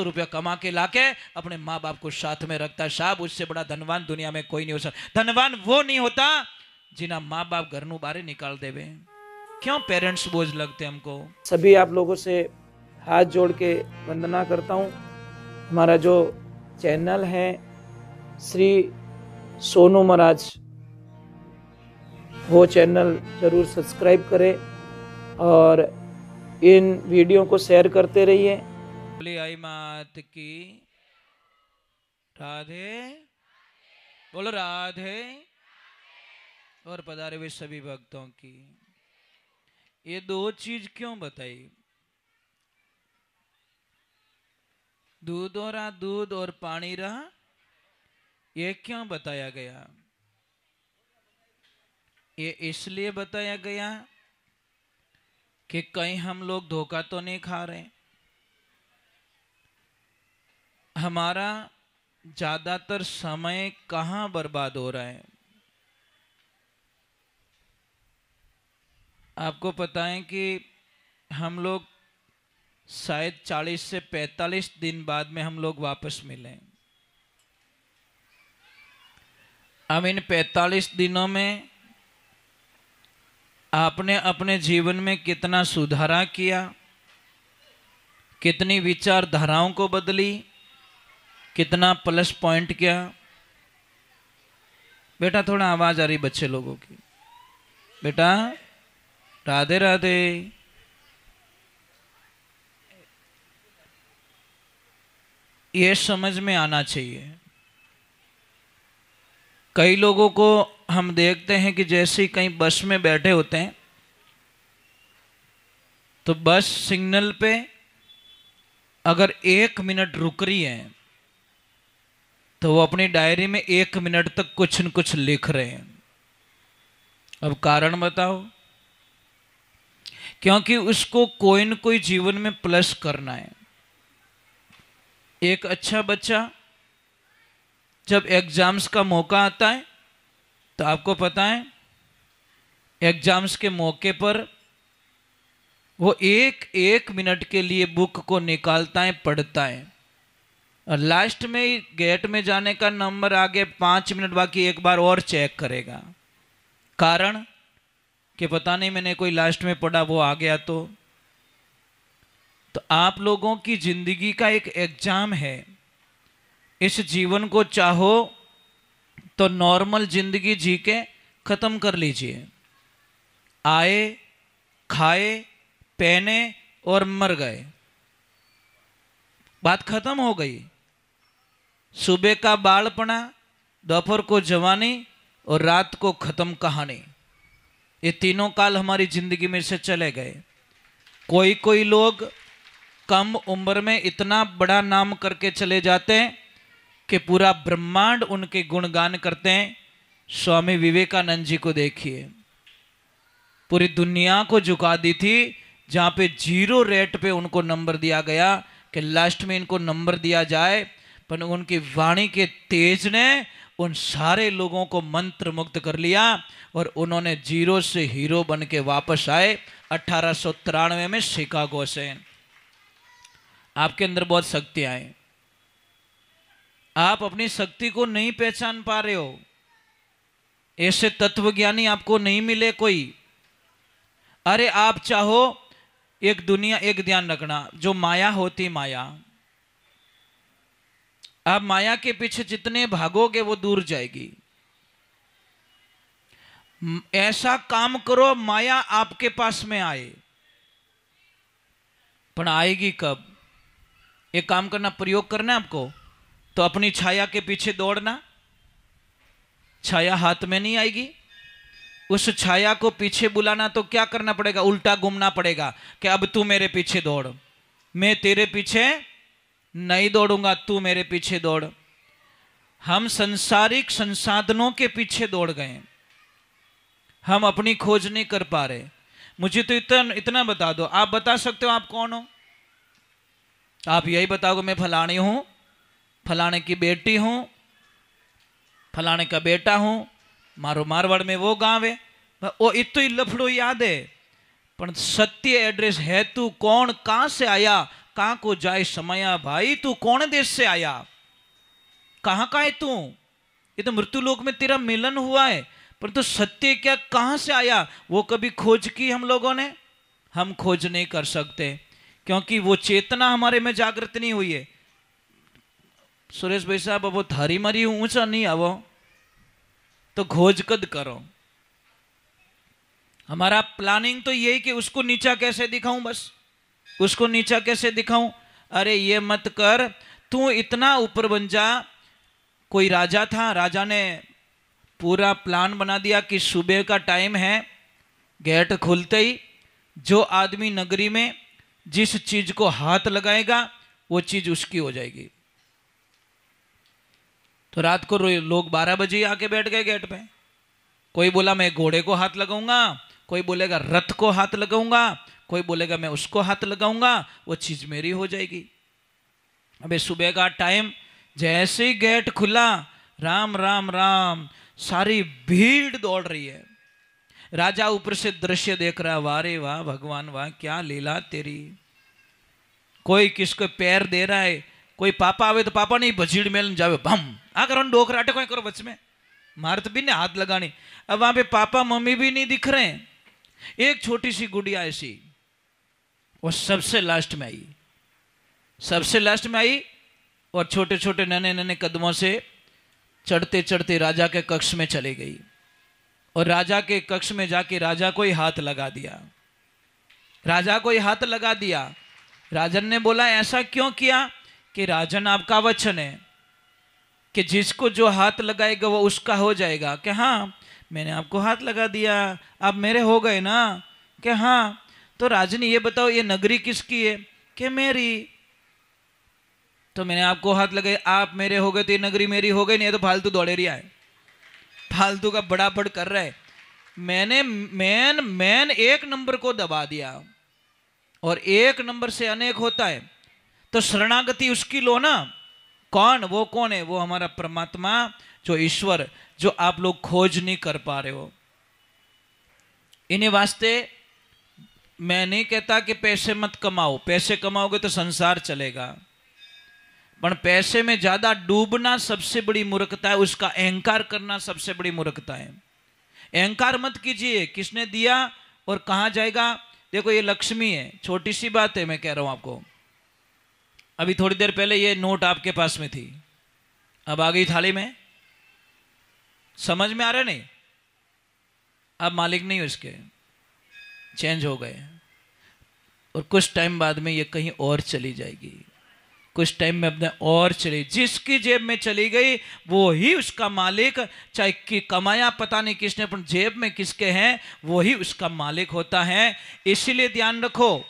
रुपया कमा के लाके अपने माँ बाप को साथ में रखता है। साहब उससे बड़ा धनवान दुनिया में कोई नहीं हो सकता। धनवान वो नहीं होता जिन्हें माँ बाप घर बाहर निकाल देवे। क्यों पेरेंट्स बोझ लगते हमको। सभी आप लोगों से हाथ जोड़ के वंदना करता हूँ। हमारा जो चैनल है श्री सोनू महाराज, वो चैनल जरूर सब्सक्राइब करें और इन वीडियो को शेयर करते रहिए। बोली आई मात की राधे, बोलो राधे। और पधारे हुए सभी भक्तों की। ये दो चीज क्यों बताई, दूध और पानी रहा, ये क्यों बताया गया। ये इसलिए बताया गया कि कहीं हम लोग धोखा तो नहीं खा रहे। हमारा ज्यादातर समय कहाँ बर्बाद हो रहा है। आपको पता है कि हम लोग शायद 40 से 45 दिन बाद में हम लोग वापस मिले। अब इन 45 दिनों में आपने अपने जीवन में कितना सुधारा किया, कितनी विचारधाराओं को बदली, कितना प्लस पॉइंट किया। बेटा थोड़ा आवाज आ रही बच्चे लोगों की। बेटा राधे राधे। ये समझ में आना चाहिए। कई लोगों को हम देखते हैं कि जैसे ही कहीं बस में बैठे होते हैं तो बस सिग्नल पे अगर 1 मिनट रुक रही है तो वो अपनी डायरी में 1 मिनट तक कुछ न कुछ लिख रहे हैं। अब कारण बताओ। क्योंकि उसको कोई न कोई जीवन में प्लस करना है। एक अच्छा बच्चा जब एग्जाम्स का मौका आता है तो आपको पता है एग्जाम्स के मौके पर वो एक मिनट के लिए बुक को निकालता है, पढ़ता है और लास्ट में गेट में जाने का नंबर आगे 5 मिनट बाकी एक बार और चेक करेगा। कारण कि पता नहीं मैंने कोई लास्ट में पढ़ा वो आ गया तो आप लोगों की जिंदगी का एक एग्जाम है। इस जीवन को चाहो तो नॉर्मल जिंदगी जी के खत्म कर लीजिए। आए, खाए, पहने और मर गए, बात खत्म हो गई। सुबह का बालपना, दोपहर को जवानी और रात को खत्म कहानी। ये तीनों काल हमारी जिंदगी में से चले गए। कोई लोग कम उम्र में इतना बड़ा नाम करके चले जाते हैं कि पूरा ब्रह्मांड उनके गुणगान करते हैं। स्वामी विवेकानंद जी को देखिए, पूरी दुनिया को झुका दी थी। जहाँ पे 0 रेट पे उनको नंबर दिया गया कि लास्ट में इनको नंबर दिया जाए, पर उनकी वाणी के तेज ने उन सारे लोगों को मंत्र मुक्त कर लिया और उन्होंने 0 से हीरो बन के वापस आए 1893 में शिकागो से। आपके अंदर बहुत शक्तियां हैं, आप अपनी शक्ति को नहीं पहचान पा रहे हो। ऐसे तत्वज्ञानी आपको नहीं मिले कोई। अरे आप चाहो एक दुनिया, एक ध्यान रखना, जो माया होती माया, आप माया के पीछे जितने भागोगे वो दूर जाएगी। ऐसा काम करो माया आपके पास में आए। पर आएगी कब? एक काम करना, प्रयोग करना है आपको, तो अपनी छाया के पीछे दौड़ना। छाया हाथ में नहीं आएगी। उस छाया को पीछे बुलाना तो क्या करना पड़ेगा? उल्टा घूमना पड़ेगा कि अब तू मेरे पीछे दौड़, मैं तेरे पीछे नहीं दौड़ूंगा, तू मेरे पीछे दौड़। हम संसारिक संसाधनों के पीछे दौड़ गए, हम अपनी खोज नहीं कर पा रहे। मुझे तो इतना बता दो, आप बता सकते हो आप कौन हो? आप यही बताओगे मैं फलानी हूं, फलाने की बेटी हूं, फलाने का बेटा हूं, मारो मारवाड़ में वो गांव है, वो इतो ही लफड़ो याद है, पर सत्य एड्रेस है तू कौन, कहां से आया, कहाँ को जाए समया, भाई तू कौन देश से आया, कहाँ का है तू, ये तो मृत्यु लोक में तेरा मिलन हुआ है, परंतु सत्य क्या कहाँ से आया, वो कभी खोज की हम लोगों ने, हम खोज नहीं कर सकते, क्योंकि वो चेतना हमारे में जागृत नहीं हुई है। सुरेश भाई साहब, अब वो थारी मारी ऊंचा नहीं आवो तो खोज कद करो। हमारा प्लानिंग तो यही कि उसको नीचा कैसे दिखाऊं, बस उसको नीचा कैसे दिखाऊं। अरे ये मत कर, तू इतना ऊपर बन जा। कोई राजा था, राजा ने पूरा प्लान बना दिया कि सुबह का टाइम है, गेट खुलते ही जो आदमी नगरी में जिस चीज को हाथ लगाएगा वो चीज उसकी हो जाएगी। तो रात को लोग 12 बजे आके बैठ गए गेट पे। कोई बोला मैं घोड़े को हाथ लगाऊंगा, कोई बोलेगा रथ को हाथ लगाऊंगा, कोई बोलेगा मैं उसको हाथ लगाऊंगा, वो चीज मेरी हो जाएगी। अबे सुबह का टाइम, जैसे ही गेट खुला, राम राम राम, सारी भीड़ दौड़ रही है। राजा ऊपर से दृश्य देख रहा, वाह रे वाह भगवान वाह, क्या लीला तेरी। कोई किसको पैर दे रहा है, कोई पापा आवे तो पापा नहीं भजीड़ मेल जावे, भम आ करो डोकरा अटको करो बच में, मारत भी ने हाथ लगानी। अब वहां पे पापा मम्मी भी नहीं दिख रहे हैं। एक छोटी सी गुड़िया ऐसी, वो सबसे लास्ट में आई, सबसे लास्ट में आई, और छोटे छोटे नन्हे नन्हे कदमों से चढ़ते चढ़ते राजा के कक्ष में चली गई, और राजा के कक्ष में जाके राजा को ही हाथ लगा दिया, राजा को ही हाथ लगा दिया। राजन ने बोला ऐसा क्यों किया, कि राजन आपका वचन है कि जिसको जो हाथ लगाएगा वो उसका हो जाएगा। कि हाँ मैंने आपको हाथ लगा दिया, आप मेरे हो गए ना। कि हाँ, तो राजन ये बताओ ये नगरी किसकी है, कि मेरी। तो मैंने आपको हाथ लगाए, आप मेरे हो गए तो ये नगरी मेरी हो गई, नहीं तो फालतू दौड़े रिया है, फालतू का बड़ा बड़ कर रहा है। मैंने मैन एक नंबर को दबा दिया, और एक नंबर से अनेक होता है, तो शरणागति उसकी लो ना। कौन, वो कौन है, वो हमारा परमात्मा, जो ईश्वर, जो आप लोग खोज नहीं कर पा रहे हो। इन्हीं वास्ते मैं नहीं कहता कि पैसे मत कमाओ, पैसे कमाओगे तो संसार चलेगा, पर पैसे में ज्यादा डूबना सबसे बड़ी मूर्खता है, उसका अहंकार करना सबसे बड़ी मूर्खता है। अहंकार मत कीजिए, किसने दिया और कहां जाएगा। देखो ये लक्ष्मी है, छोटी सी बात है, मैं कह रहा हूं आपको। अभी थोड़ी देर पहले ये नोट आपके पास में थी, अब आ गई थाली में, समझ में आ रहा नहीं, अब मालिक नहीं हो इसके, चेंज हो गए, और कुछ टाइम बाद में ये कहीं और चली जाएगी, कुछ टाइम में अपने और चली, जिसकी जेब में चली गई वो ही उसका मालिक, चाहे कि कमाया पता नहीं किसने, पर जेब में किसके हैं वो ही उसका मालिक होता है। इसीलिए ध्यान रखो,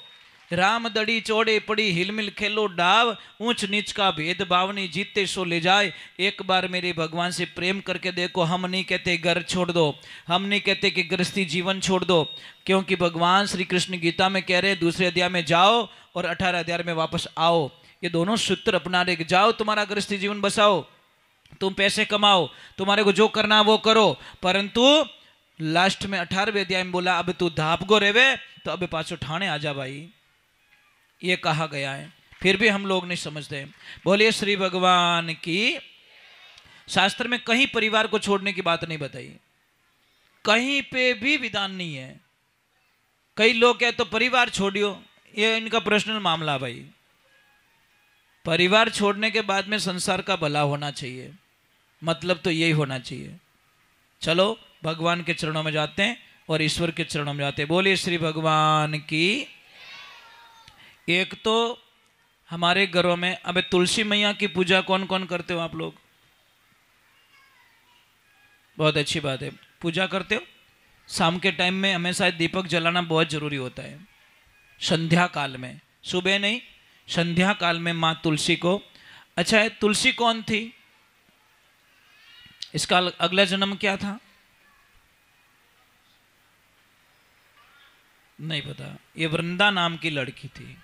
राम दड़ी चौड़े पड़ी हिलमिल खेलो डाव, ऊंच नीच का भेदभाव नहीं जीते सो ले जाए। एक बार मेरे भगवान से प्रेम करके देखो। हम नहीं कहते घर छोड़ दो, हम नहीं कहते कि गृहस्थी जीवन छोड़ दो, क्योंकि भगवान श्री कृष्ण गीता में कह रहे हैं दूसरे अध्याय में जाओ और 18 अध्याय में वापस आओ। ये दोनों सूत्र अपना रहे, जाओ तुम्हारा गृहस्थी जीवन बसाओ, तुम पैसे कमाओ, तुम्हारे को जो करना वो करो, परंतु लास्ट में 18वें अध्याय में बोला अब तू धाप गो रेवे तो अब पाछो ठाणे आजा भाई, ये कहा गया है। फिर भी हम लोग नहीं समझते। बोलिए श्री भगवान की। शास्त्र में कहीं परिवार को छोड़ने की बात नहीं बताई, कहीं पे भी विधान नहीं है। कई लोग कहते तो परिवार छोड़ियो, ये इनका पर्सनल मामला भाई। परिवार छोड़ने के बाद में संसार का भला होना चाहिए, मतलब तो यही होना चाहिए। चलो भगवान के चरणों में जाते हैं और ईश्वर के चरणों में जाते हैं। बोलिए श्री भगवान की। एक तो हमारे घरों में अब तुलसी मैया की पूजा कौन कौन करते हो आप लोग? बहुत अच्छी बात है, पूजा करते हो। शाम के टाइम में हमेशा दीपक जलाना बहुत जरूरी होता है, संध्या काल में, सुबह नहीं, संध्या काल में माँ तुलसी को। अच्छा है, तुलसी कौन थी? इसका अगला जन्म क्या था? नहीं पता। ये वृंदा नाम की लड़की थी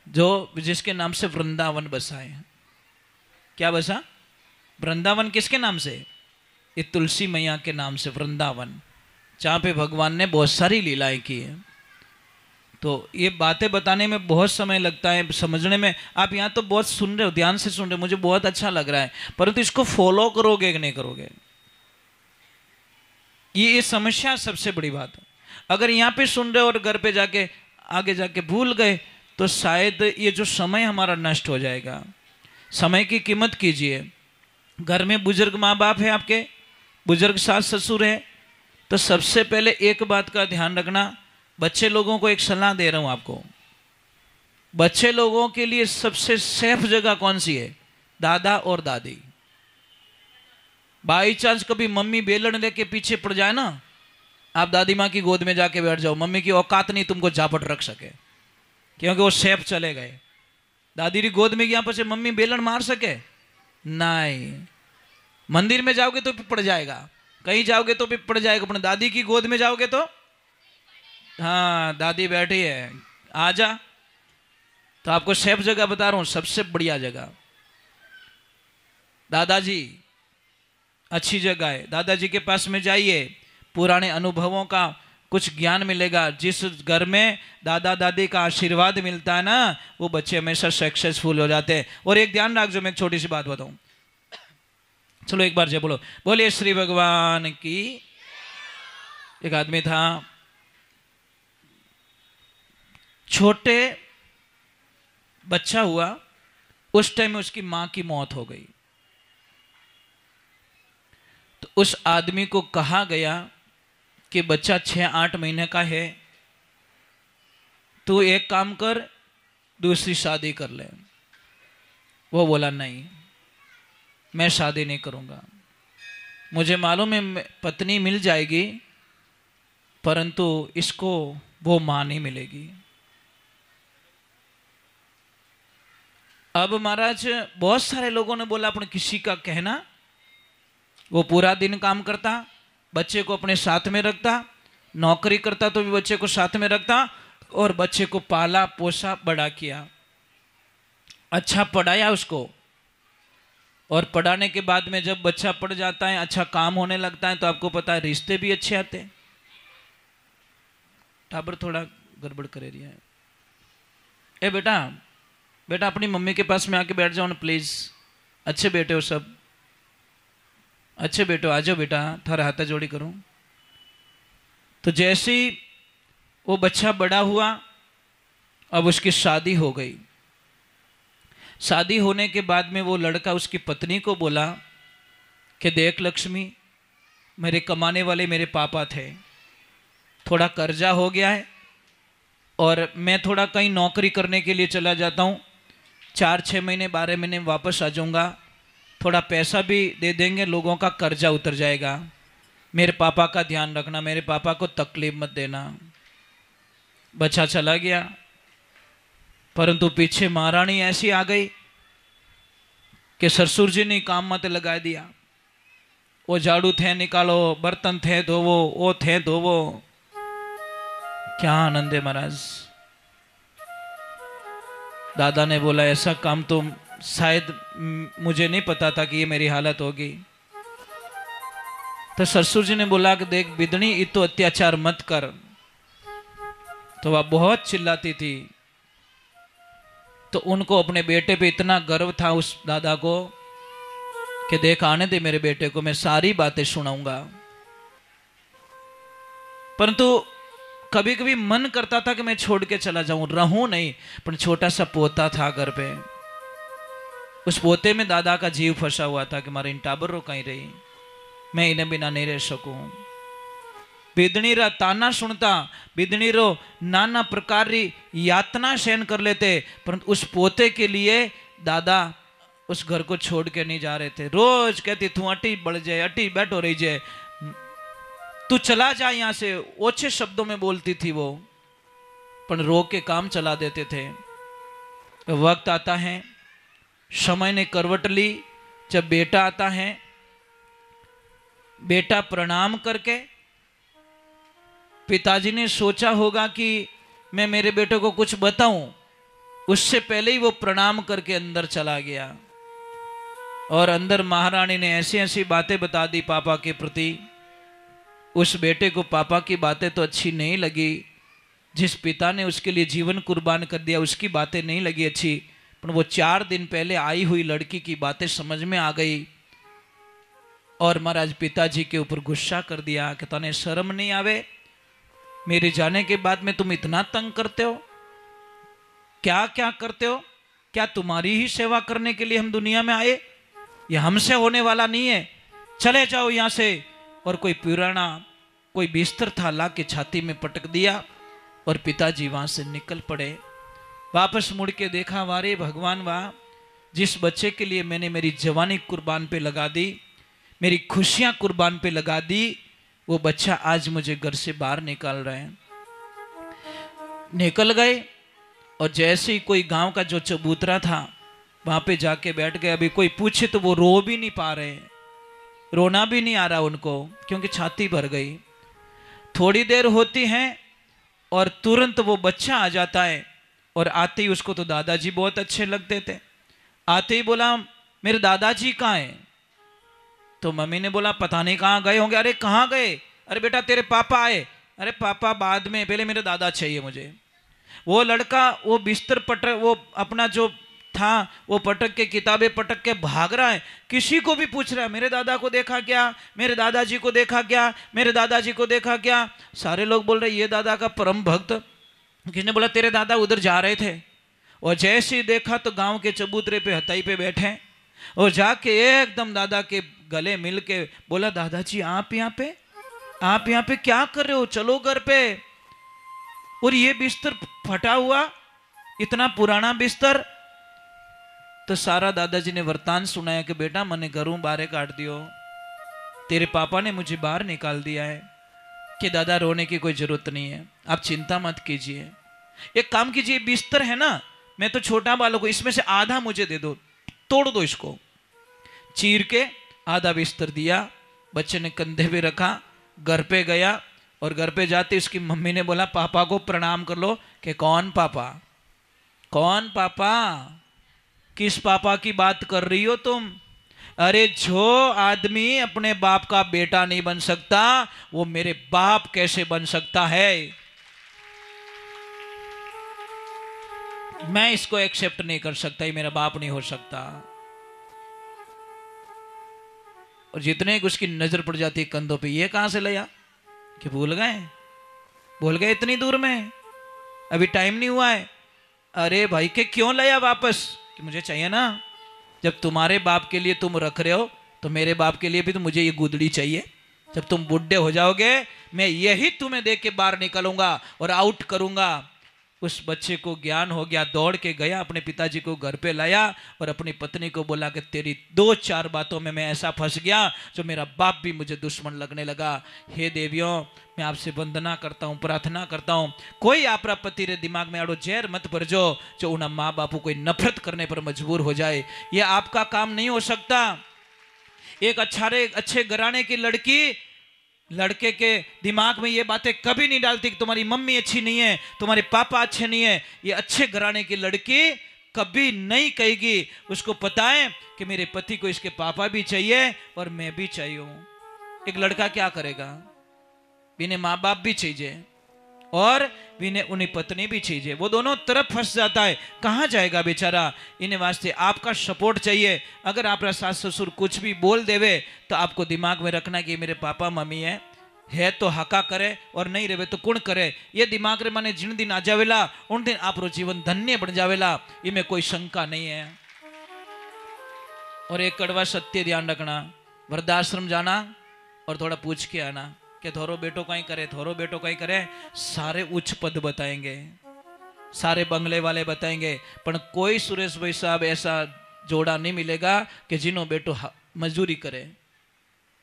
जो जिसके नाम से वृंदावन बसा है। क्या बसा? वृंदावन किसके नाम से? ये तुलसी मैया के नाम से वृंदावन, जहां पे भगवान ने बहुत सारी लीलाएं की है। तो ये बातें बताने में बहुत समय लगता है, समझने में। आप यहाँ तो बहुत सुन रहे हो, ध्यान से सुन रहे हो, मुझे बहुत अच्छा लग रहा है, परंतु इसको फॉलो करोगे कि नहीं करोगे, ये समस्या सबसे बड़ी बात है। अगर यहाँ पे सुन रहे हो और घर पे जाके आगे जाके भूल गए तो शायद ये जो समय हमारा नष्ट हो जाएगा। समय की कीमत कीजिए। घर में बुजुर्ग माँ बाप है, आपके बुजुर्ग सास ससुर है, तो सबसे पहले एक बात का ध्यान रखना। बच्चे लोगों को एक सलाह दे रहा हूं आपको, बच्चे लोगों के लिए सबसे सेफ जगह कौन सी है? दादा और दादी। बाई चांस कभी मम्मी बेलन लेके पीछे पड़ जाए ना, आप दादी माँ की गोद में जाके बैठ जाओ, मम्मी की औकात नहीं तुमको झापट रख सके, क्योंकि वो सेफ चले गए। दादी की गोद में गया पीछे मम्मी बेलन मार सके नहीं। मंदिर में जाओगे तो भी पड़ जाएगा, कहीं जाओगे तो भी पड़ जाएगा, अपने दादी की गोद में जाओगे तो हाँ दादी बैठी है आजा। तो आपको सेफ जगह बता रहा हूं, सबसे बढ़िया जगह दादाजी, अच्छी जगह है। दादाजी के पास में जाइए, पुराने अनुभवों का कुछ ज्ञान मिलेगा। जिस घर में दादा दादी का आशीर्वाद मिलता है ना, वो बच्चे हमेशा सक्सेसफुल हो जाते हैं। और एक ध्यान रख, जो मैं एक छोटी सी बात बताऊं, चलो एक बार जय बोलो, बोलिए श्री भगवान की। एक आदमी था, छोटे बच्चा हुआ, उस टाइम में उसकी मां की मौत हो गई। तो उस आदमी को कहा गया कि बच्चा 6-8 महीने का है, तू एक काम कर, दूसरी शादी कर ले। वो बोला नहीं, मैं शादी नहीं करूंगा, मुझे मालूम है पत्नी मिल जाएगी, परंतु इसको वो मां नहीं मिलेगी। अब महाराज बहुत सारे लोगों ने बोला, अपने किसी का कहना, वो पूरा दिन काम करता, बच्चे को अपने साथ में रखता, नौकरी करता तो भी बच्चे को साथ में रखता, और बच्चे को पाला पोसा बड़ा किया, अच्छा पढ़ाया उसको। और पढ़ाने के बाद में जब बच्चा पढ़ जाता है, अच्छा काम होने लगता है, तो आपको पता है रिश्ते भी अच्छे आते हैं। टाबर थोड़ा गड़बड़ करे रही है। ए बेटा, बेटा अपनी मम्मी के पास में आके बैठ जाओ ना प्लीज। अच्छे बेटे हो सब, अच्छे बेटे हो, आ जाओ बेटा, थारा हाथ जोड़ी करूं। तो जैसे ही वो बच्चा बड़ा हुआ, अब उसकी शादी हो गई। शादी होने के बाद में वो लड़का उसकी पत्नी को बोला कि देख लक्ष्मी, मेरे कमाने वाले मेरे पापा थे, थोड़ा कर्जा हो गया है और मैं थोड़ा कहीं नौकरी करने के लिए चला जाता हूँ, 4-6 महीने 12 महीने वापस आ जाऊँगा, थोड़ा पैसा भी दे देंगे, लोगों का कर्जा उतर जाएगा। मेरे पापा का ध्यान रखना, मेरे पापा को तकलीफ मत देना। बच्चा चला गया, परंतु पीछे महारानी ऐसी आ गई कि ससुर जी ने काम मत लगा दिया। वो झाड़ू थे निकालो, बर्तन थे धोवो, वो थे धोवो। क्या आनंद है महाराज। दादा ने बोला ऐसा काम तो शायद मुझे नहीं पता था कि ये मेरी हालत होगी। तो ससुर जी ने बोला कि देख बिदनी, ये तो अत्याचार मत कर। तो वह बहुत चिल्लाती थी। तो उनको अपने बेटे पे इतना गर्व था उस दादा को कि देख आने दे मेरे बेटे को, मैं सारी बातें सुनाऊंगा। परंतु कभी कभी मन करता था कि मैं छोड़ के चला जाऊं, रहूं नहीं। पर छोटा सा पोता था घर पे, उस पोते में दादा का जीव फंसा हुआ था कि मारे इन टाबर रो कहीं रही, मैं इन्हें बिना नहीं रह सकूं। बिदनी रा ताना सुनता, बिदनी रो नाना प्रकार री यातना सहन कर लेते, परंतु उस पोते के लिए दादा उस घर को छोड़ के नहीं जा रहे थे। रोज कहती तू अटी बढ़ जाए, अटी बैठो रही जाए, तू चला जा यहां से, ओछे शब्दों में बोलती थी वो, पर रो के काम चला देते थे। वक्त आता है, समय ने करवट ली, जब बेटा आता है, बेटा प्रणाम करके, पिताजी ने सोचा होगा कि मैं मेरे बेटे को कुछ बताऊं, उससे पहले ही वो प्रणाम करके अंदर चला गया। और अंदर महारानी ने ऐसी ऐसी बातें बता दी पापा के प्रति। उस बेटे को पापा की बातें तो अच्छी नहीं लगी, जिस पिता ने उसके लिए जीवन कुर्बान कर दिया उसकी बातें नहीं लगी अच्छी, पर वो 4 दिन पहले आई हुई लड़की की बातें समझ में आ गई और महाराज पिताजी के ऊपर गुस्सा कर दिया कि तने शर्म नहीं आवे, मेरे जाने के बाद में तुम इतना तंग करते हो, क्या क्या करते हो, क्या तुम्हारी ही सेवा करने के लिए हम दुनिया में आए, ये हमसे होने वाला नहीं है, चले जाओ यहां से। और कोई पुराना कोई बिस्तर था ला के छाती में पटक दिया और पिताजी वहां से निकल पड़े। वापस मुड़ के देखा, वारे भगवान वाह, जिस बच्चे के लिए मैंने मेरी जवानी कुर्बान पे लगा दी, मेरी खुशियां कुर्बान पे लगा दी, वो बच्चा आज मुझे घर से बाहर निकाल रहे हैं। निकल गए और जैसे ही कोई गांव का जो चबूतरा था वहां पे जाके बैठ गए। अभी कोई पूछे तो वो रो भी नहीं पा रहे, रोना भी नहीं आ रहा उनको, क्योंकि छाती भर गई। थोड़ी देर होती है और तुरंत वो बच्चा आ जाता है और आते ही उसको तो दादाजी बहुत अच्छे लगते थे। आते ही बोला, मेरे दादाजी कहाँ हैं? तो मम्मी ने बोला, पता नहीं कहाँ गए होंगे। अरे कहाँ गए? अरे बेटा तेरे पापा आए। अरे पापा बाद में, पहले मेरे दादा चाहिए मुझे। वो लड़का वो बिस्तर पटक, वो अपना जो था वो पटक के, किताबें पटक के भाग रहा है, किसी को भी पूछ रहा है, मेरे दादा को देखा क्या, मेरे दादाजी को देखा क्या, मेरे दादाजी को देखा क्या। सारे लोग बोल रहे ये दादा का परम भक्त। किसी ने बोला तेरे दादा उधर जा रहे थे, और जैसे ही देखा तो गांव के चबूतरे पे हथाई पे बैठे और जाके एकदम दादा के गले मिल के बोला, दादाजी आप यहाँ पे क्या कर रहे हो, चलो घर पे। और ये बिस्तर फटा हुआ, इतना पुराना बिस्तर। तो सारा दादाजी ने वरदान सुनाया कि बेटा मैंने घरों बाहर काट दियो, तेरे पापा ने मुझे बाहर निकाल दिया है, कि दादा रोने की कोई जरूरत नहीं है, आप चिंता मत कीजिए। एक काम कीजिए, बिस्तर है ना, मैं तो छोटा बालक हूं, इसमें से आधा मुझे दे दो, तोड़ दो इसको। चीर के आधा बिस्तर दिया, बच्चे ने कंधे पे रखा, घर पे गया और घर पे जाते उसकी मम्मी ने बोला, पापा को प्रणाम कर लो। कि कौन पापा, कौन पापा, किस पापा की बात कर रही हो तुम? अरे जो आदमी अपने बाप का बेटा नहीं बन सकता वो मेरे बाप कैसे बन सकता है? मैं इसको एक्सेप्ट नहीं कर सकता, ये मेरा बाप नहीं हो सकता। और जितने उसकी नजर पड़ जाती है कंधों पे, ये कहां से लिया कि भूल गए इतनी दूर में, अभी टाइम नहीं हुआ है। अरे भाई के क्यों लाया वापस, कि मुझे चाहिए ना। जब तुम्हारे बाप के लिए तुम रख रहे हो तो मेरे बाप के लिए भी तो मुझे ये गुदड़ी चाहिए। जब तुम बुढ़े हो जाओगे मैं यही तुम्हें दे के बाहर निकलूंगा और आउट करूंगा। उस बच्चे को ज्ञान हो गया, दौड़ के गया, अपने पिताजी को घर पे लाया और अपनी पत्नी को बोला कि तेरी 2-4 बातों में मैं ऐसा फंस गया जो मेरा बाप भी मुझे दुश्मन लगने लगा। हे देवियों, मैं आपसे वंदना करता हूँ, प्रार्थना करता हूँ, कोई आपरा पति रे दिमाग में आड़ो जहर मत भरजो जो उन माँ बापू को नफरत करने पर मजबूर हो जाए। ये आपका काम नहीं हो सकता। एक अच्छे घराने की लड़की लड़के के दिमाग में ये बातें कभी नहीं डालती कि तुम्हारी मम्मी अच्छी नहीं है, तुम्हारे पापा अच्छे नहीं है। ये अच्छे घराने की लड़की कभी नहीं कहेगी, उसको पता है कि मेरे पति को इसके पापा भी चाहिए और मैं भी चाहिए हूं। एक लड़का क्या करेगा, इन्हें माँ बाप भी चाहिए और इन्हें उन्हें पत्नी भी चाहिए, वो दोनों तरफ फंस जाता है, कहाँ जाएगा बेचारा। इन्हें वास्ते आपका सपोर्ट चाहिए। अगर आपका सास ससुर कुछ भी बोल देवे तो आपको दिमाग में रखना कि मेरे पापा मम्मी है तो हका करे और नहीं रहे तो कुण करे। ये दिमाग रे माने जिन दिन आ जावेला उन दिन आप जीवन धन्य बन जावेला, इनमें कोई शंका नहीं है। और एक कड़वा सत्य ध्यान रखना, वृद्धाश्रम जाना और थोड़ा पूछ के आना कि थोरो बेटो कहीं करे, थोरो बेटो कहीं करे। सारे उच्च पद बताएंगे, सारे बंगले वाले बताएंगे, पर कोई सुरेश भाई साहब ऐसा जोड़ा नहीं मिलेगा कि जिन्हों बेटो मजदूरी करे।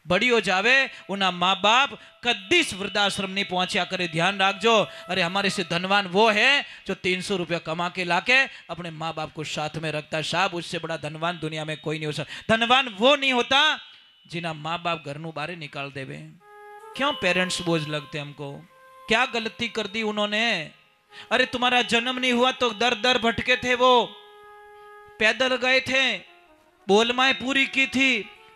बड़ी हो जावे उना माँ बाप कदी वृद्धाश्रम नहीं पहुंचा करे, ध्यान रखजो। अरे हमारे से धनवान वो है जो 300 रुपया कमा के लाके अपने माँ बाप को साथ में रखता है। साहब उससे बड़ा धनवान दुनिया में कोई नहीं हो सकता। धनवान वो नहीं होता जिन्हें माँ बाप घर नू बाहर निकाल देवे। क्यों पेरेंट्स बोझ लगते हमको, क्या गलती कर दी उन्होंने? अरे तुम्हारा जन्म नहीं हुआ तो दर दर भटके थे, वो पैदल गए थे, बोलमाएं पूरी की थी,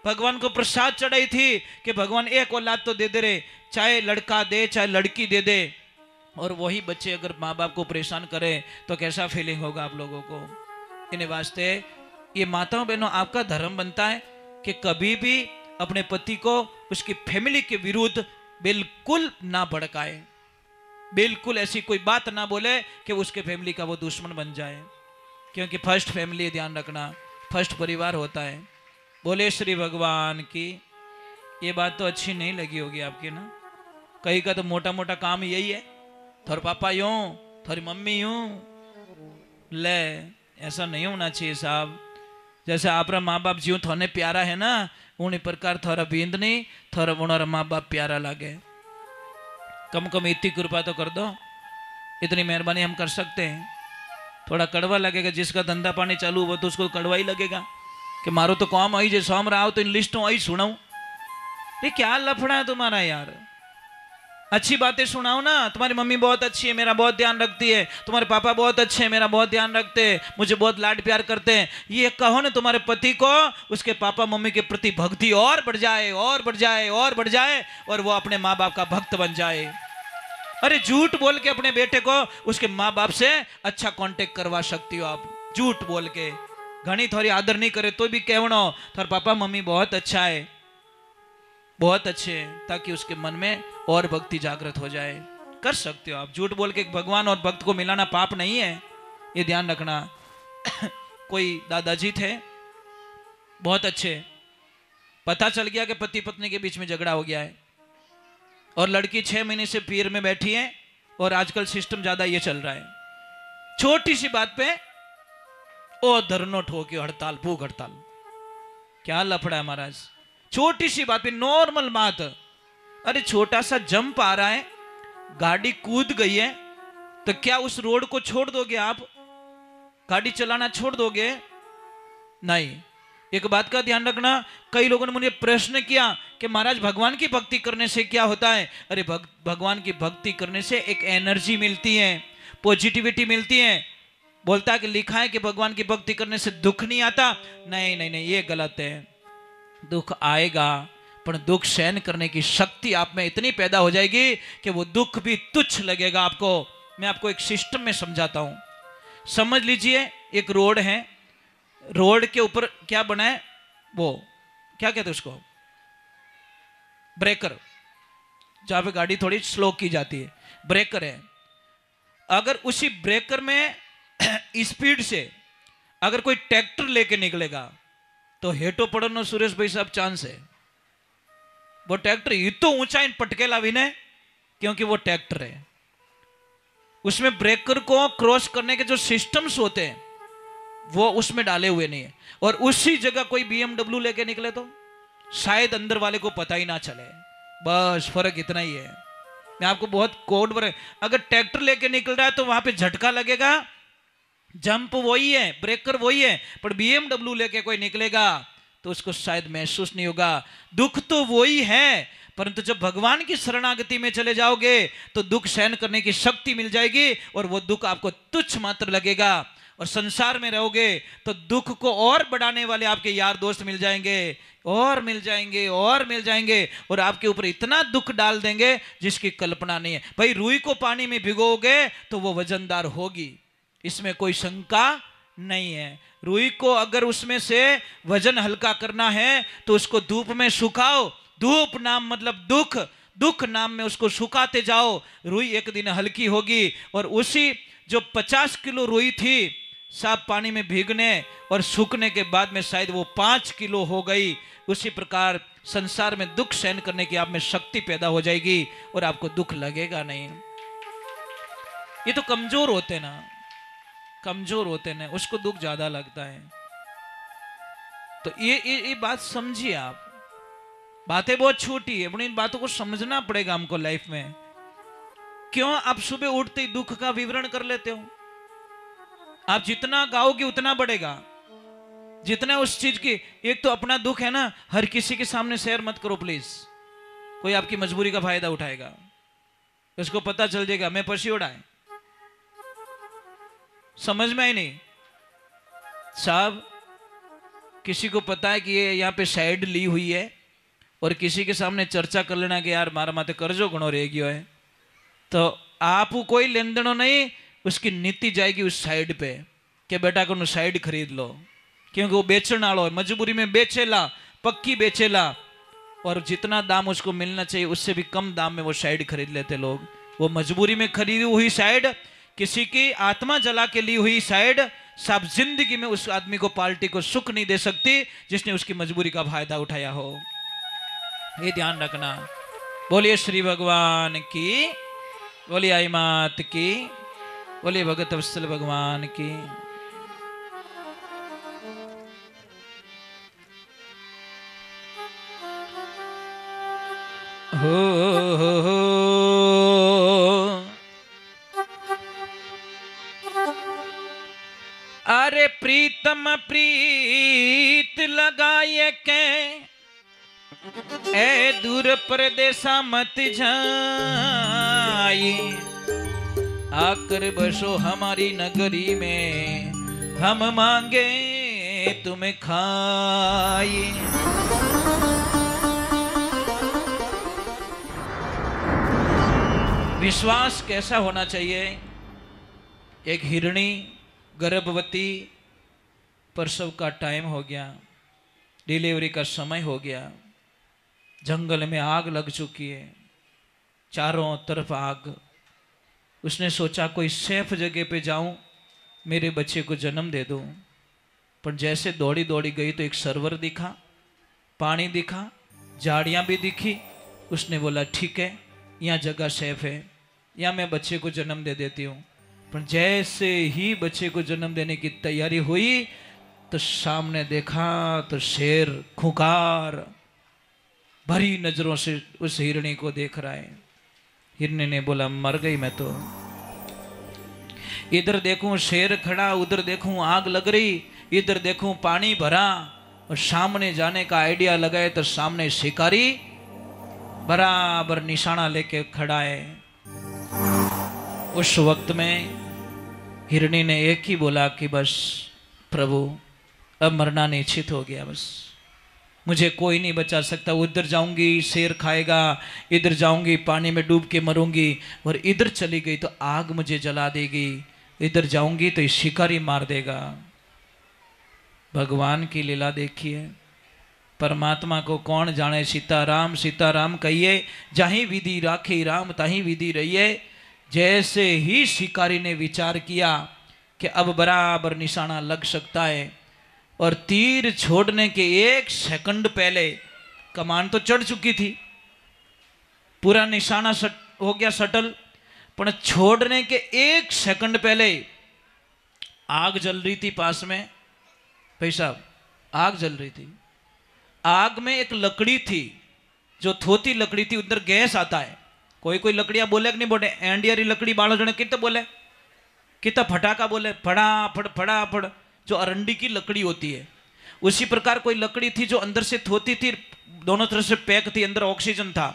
भगवान को प्रसाद चढ़ाई थी कि भगवान एक औलाद तो दे दे रे, चाहे लड़का दे चाहे लड़की दे दे। और वही बच्चे अगर माँ बाप को परेशान करें तो कैसा फीलिंग होगा आप लोगों को। इन्हें वास्ते ये माताओं बहनों आपका धर्म बनता है कि कभी भी अपने पति को उसकी फैमिली के विरुद्ध बिल्कुल ना भड़काए, बिल्कुल ऐसी कोई बात ना बोले कि उसके फैमिली का वो दुश्मन बन जाए, क्योंकि फर्स्ट फैमिली ध्यान रखना, फर्स्ट परिवार होता है। बोले श्री भगवान की। ये बात तो अच्छी नहीं लगी होगी आपकी ना, कहीं का तो मोटा मोटा काम यही है, थोड़े पापा यूं थोड़ी मम्मी यूं, ले ऐसा नहीं होना चाहिए साहब। जैसे आप माँ बाप ज्यों थोने प्यारा है ना, उन्हीं प्रकार थोड़ा बींद नहीं थोड़ा उन्होंने माँ बाप प्यारा लगे। कम कम इतनी कृपा तो कर दो, इतनी मेहरबानी हम कर सकते हैं। थोड़ा कड़वा लगेगा, जिसका धंधा पानी चालू हुआ तो उसको कड़वा ही लगेगा कि मारो तो काम आई जे सोम रहा हो तो इन लिस्टों आई सुनाऊं। ये क्या लफड़ा है तुम्हारा यार, अच्छी बातें सुनाओ ना। तुम्हारी मम्मी बहुत अच्छी है, मेरा बहुत ध्यान रखती है, तुम्हारे पापा बहुत अच्छे हैं, मेरा बहुत ध्यान रखते हैं, मुझे बहुत लाड प्यार करते हैं। ये कहो ना तुम्हारे पति को उसके पापा मम्मी के प्रति भक्ति और बढ़ जाए और बढ़ जाए और बढ़ जाए, और वो अपने माँ बाप का भक्त बन जाए। अरे झूठ बोल के अपने बेटे को उसके माँ बाप से अच्छा कांटेक्ट करवा सकती हो आप, झूठ बोल के। घनी थोड़ी आदर नहीं करे तो भी कहनो थार पापा मम्मी बहुत अच्छा है, बहुत अच्छे हैं, ताकि उसके मन में और भक्ति जागृत हो जाए। कर सकते हो आप, झूठ बोल के भगवान और भक्त को मिलाना पाप नहीं है, ये ध्यान रखना। कोई दादाजी थे बहुत अच्छे, पता चल गया कि पति पत्नी के बीच में झगड़ा हो गया है और लड़की 6 महीने से पीर में बैठी है, और आजकल सिस्टम ज्यादा ये चल रहा है, छोटी सी बात पे ओ धरनो ठोकी हड़ताल, भूख हड़ताल। क्या लफड़ा है महाराज, छोटी सी बात पे नॉर्मल बात। अरे छोटा सा जंप आ रहा है, गाड़ी कूद गई है, तो क्या उस रोड को छोड़ दोगे आप? गाड़ी चलाना छोड़ दोगे? नहीं। एक बात का ध्यान रखना, कई लोगों ने मुझे प्रश्न किया कि महाराज भगवान की भक्ति करने से क्या होता है? अरे भगवान की भक्ति करने से एक एनर्जी मिलती है, पॉजिटिविटी मिलती है। बोलता है कि लिखा है कि भगवान की भक्ति करने से दुख नहीं आता। नहीं नहीं नहीं, ये गलत है। दुख आएगा, पर दुख सहन करने की शक्ति आप में इतनी पैदा हो जाएगी कि वो दुख भी तुच्छ लगेगा आपको। मैं आपको एक सिस्टम में समझाता हूं, समझ लीजिए। एक रोड है, रोड के ऊपर क्या बना है, वो क्या कहते हैं उसको, ब्रेकर, जहां पे गाड़ी थोड़ी स्लो की जाती है, ब्रेकर है। अगर उसी ब्रेकर में स्पीड से अगर कोई ट्रैक्टर लेके निकलेगा तो हेटो पड़नो सुरेश भाई साहब चांस है। वो ट्रैक्टर इतो ऊंचा इन पटकेला विने, क्योंकि वो ट्रैक्टर है, उसमें ब्रेकर को क्रॉस करने के जो सिस्टम्स होते हैं वो उसमें डाले हुए नहीं है। और उसी जगह कोई BMW लेके निकले तो शायद अंदर वाले को पता ही ना चले। बस फर्क इतना ही है। मैं आपको बहुत कोड पर, अगर ट्रैक्टर लेके निकल रहा है तो वहां पे झटका लगेगा, जंप वही है, ब्रेकर वही है, पर BMW लेके कोई निकलेगा तो उसको शायद महसूस नहीं होगा। दुख तो वही है, परंतु जब भगवान की शरणागति में चले जाओगे तो दुख सहन करने की शक्ति मिल जाएगी और वो दुख आपको तुच्छ मात्र लगेगा। और संसार में रहोगे तो दुख को और बढ़ाने वाले आपके यार दोस्त मिल जाएंगे और मिल जाएंगे और मिल जाएंगे, और आपके ऊपर इतना दुख डाल देंगे जिसकी कल्पना नहीं है। भाई रुई को पानी में भिगोगे तो वो वजनदार होगी, इसमें कोई शंका नहीं है। रुई को अगर उसमें से वजन हल्का करना है तो उसको धूप में सुखाओ, धूप नाम मतलब दुख, दुख नाम में उसको सुखाते जाओ, रुई एक दिन हल्की होगी। और उसी जो 50 किलो रुई थी साफ पानी में भीगने और सूखने के बाद में शायद वो 5 किलो हो गई। उसी प्रकार संसार में दुख सहन करने की आप में शक्ति पैदा हो जाएगी और आपको दुख लगेगा नहीं। ये तो कमजोर होते ना, कमजोर होते ना, उसको दुख ज्यादा लगता है। तो ये बात समझिए आप। बातें बहुत छोटी है, पर इन बातों को समझना पड़ेगा हमको लाइफ में। क्यों आप सुबह उठते ही दुख का विवरण कर लेते हो? आप जितना गाओगे उतना बढ़ेगा, जितना उस चीज की। एक तो अपना दुख है ना, हर किसी के सामने शेयर मत करो प्लीज, कोई आपकी मजबूरी का फायदा उठाएगा, उसको पता चल जाएगा मैं पसी उड़ाए। समझ में आई नहीं साहब? किसी को पता है कि ये यहाँ पे साइड ली हुई है और किसी के सामने चर्चा कर लेना कि यार मारा माते कर्जो घणो रह गयो है, तो आप कोई लेन देनो नहीं, उसकी नीति जाएगी उस साइड पे कि बेटा को साइड खरीद लो, क्योंकि वो बेचने वाला है, मजबूरी में बेचेला, पक्की बेचेला, और जितना दाम उसको मिलना चाहिए उससे भी कम दाम में वो साइड खरीद लेते लोग। वो मजबूरी में खरीदी हुई साइड, किसी की आत्मा जला के ली हुई साइड, सब जिंदगी में उस आदमी को, पार्टी को सुख नहीं दे सकती जिसने उसकी मजबूरी का फायदा उठाया हो। ये ध्यान रखना। बोलिए श्री भगवान की, बोलिए आई मात की, बोलिए भगत वत्सल भगवान की। हो अरे प्रीतम प्रीत लगाए के, ए दूर परदेसा मत जाए, आकर बसो हमारी नगरी में, हम मांगे तुम्हें खाए। विश्वास कैसा होना चाहिए? एक हिरणी गर्भवती, प्रसव का टाइम हो गया, डिलीवरी का समय हो गया, जंगल में आग लग चुकी है, चारों तरफ आग। उसने सोचा कोई सेफ जगह पे जाऊं, मेरे बच्चे को जन्म दे दूं। पर जैसे दौड़ी दौड़ी गई तो एक सरोवर दिखा, पानी दिखा, झाड़ियां भी दिखी। उसने बोला ठीक है, यहाँ जगह सेफ है, यहाँ मैं बच्चे को जन्म दे देती हूँ। पर जैसे ही बच्चे को जन्म देने की तैयारी हुई तो सामने देखा तो शेर खूंखार भरी नजरों से उस हिरणी को देख रहा है। हिरणी ने बोला मर गई मैं तो। इधर देखूं शेर खड़ा, उधर देखूं आग लग रही, इधर देखूं पानी भरा, और सामने जाने का आइडिया लगाए तो सामने शिकारी बराबर निशाना लेके खड़ा है। उस वक्त में हिरणी ने एक ही बोला कि बस प्रभु अब मरना निश्चित हो गया, बस मुझे कोई नहीं बचा सकता। उधर जाऊंगी शेर खाएगा, इधर जाऊंगी पानी में डूब के मरूंगी, और इधर चली गई तो आग मुझे जला देगी, इधर जाऊंगी तो शिकारी मार देगा। भगवान की लीला देखिए, परमात्मा को कौन जाने। सीताराम कहिए, जहीं विधि राखी राम ताहीं विधि रहिए। जैसे ही शिकारी ने विचार किया कि अब बराबर निशाना लग सकता है, और तीर छोड़ने के एक सेकंड पहले कमान तो चढ़ चुकी थी, पूरा निशाना हो गया सटल, पर छोड़ने के एक सेकंड पहले आग जल रही थी पास में। भाई साहब आग जल रही थी, आग में एक लकड़ी थी जो थोती लकड़ी थी, उधर गैस आता है। कोई कोई लकड़ियां बोले कि नहीं बोले, एंडियारी लकड़ी बालो जने कितने बोले, कितना फटाका बोले, फटाफट फटाफट, जो अरंडी की लकड़ी होती है। उसी प्रकार कोई लकड़ी थी जो अंदर से थोती थी, दोनों तरफ से पैक थी, अंदर ऑक्सीजन था।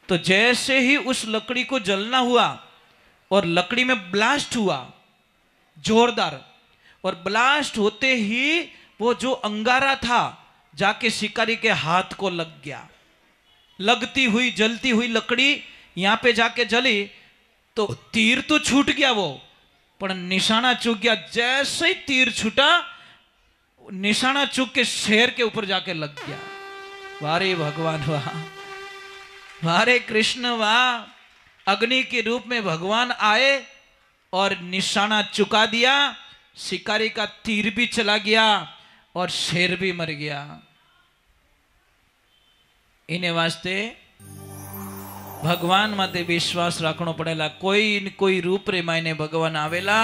तो जैसे ही उस लकड़ी को जलना हुआ और लकड़ी में ब्लास्ट हुआ जोरदार, और ब्लास्ट होते ही वो जो अंगारा था जाके शिकारी के हाथ को लग गया। लगती हुई जलती हुई लकड़ी यहां पे जाके जली तो तीर तो छूट गया वो, पर निशाना चूक गया। जैसे ही तीर छूटा निशाना चूक के शेर के ऊपर जाके लग गया। वारे भगवान वाह, वारे कृष्ण वाह। अग्नि के रूप में भगवान आए और निशाना चुका दिया, शिकारी का तीर भी चला गया और शेर भी मर गया। इन्हें वास्ते भगवान माते विश्वास रखनो पड़ेला। कोई न कोई रूप रे मायने भगवान आवेला,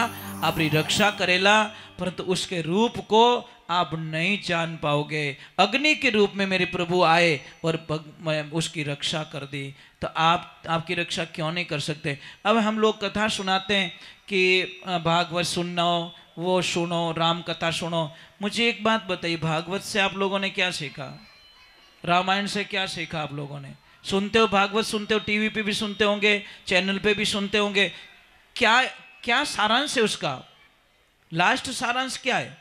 आपरी रक्षा करेला, परंतु उसके रूप को आप नहीं जान पाओगे। अग्नि के रूप में मेरे प्रभु आए और उसकी रक्षा कर दी, तो आपकी रक्षा क्यों नहीं कर सकते। अब हम लोग कथा सुनाते हैं कि भागवत सुनो, वो सुनो, राम कथा सुनो। मुझे एक बात बताइए, भागवत से आप लोगों ने क्या सीखा, रामायण से क्या सीखा आप लोगों ने? सुनते हो भागवत, सुनते हो, टीवी पे भी सुनते होंगे, चैनल पे भी सुनते होंगे। क्या क्या सारांश है उसका? लास्ट सारांश क्या है?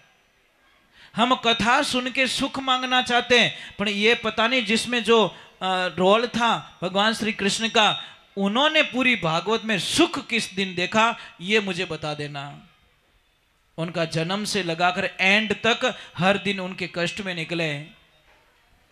हम कथा सुन के सुख मांगना चाहते हैं, पर ये पता नहीं जिसमें जो रोल था भगवान श्री कृष्ण का, उन्होंने पूरी भागवत में सुख किस दिन देखा ये मुझे बता देना। उनका जन्म से लगाकर एंड तक हर दिन उनके कष्ट में निकले,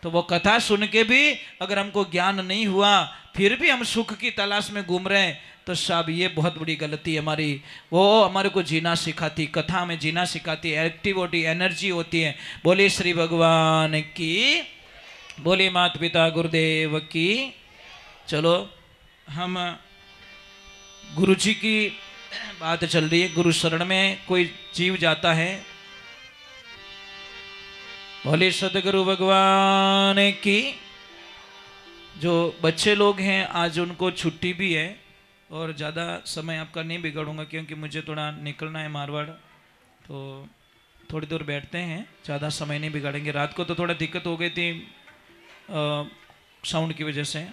तो वो कथा सुन के भी अगर हमको ज्ञान नहीं हुआ, फिर भी हम सुख की तलाश में घूम रहे हैं, तो साहब ये बहुत बड़ी गलती है हमारी। वो हमारे को जीना सिखाती, कथा में जीना सिखाती, एक्टिविटी एनर्जी होती है। बोले श्री भगवान की, बोले माता पिता गुरुदेव की। चलो हम गुरु जी की बात चल रही है। गुरु शरण में कोई जीव जाता है, बोले सदगुरु भगवान की। जो बच्चे लोग हैं आज उनको छुट्टी भी है, और ज़्यादा समय आपका नहीं बिगाड़ूंगा क्योंकि मुझे थोड़ा निकलना है मारवाड़, तो थोड़ी देर बैठते हैं, ज़्यादा समय नहीं बिगाड़ेंगे। रात को तो थोड़ा दिक्कत हो गई थी साउंड की वजह से।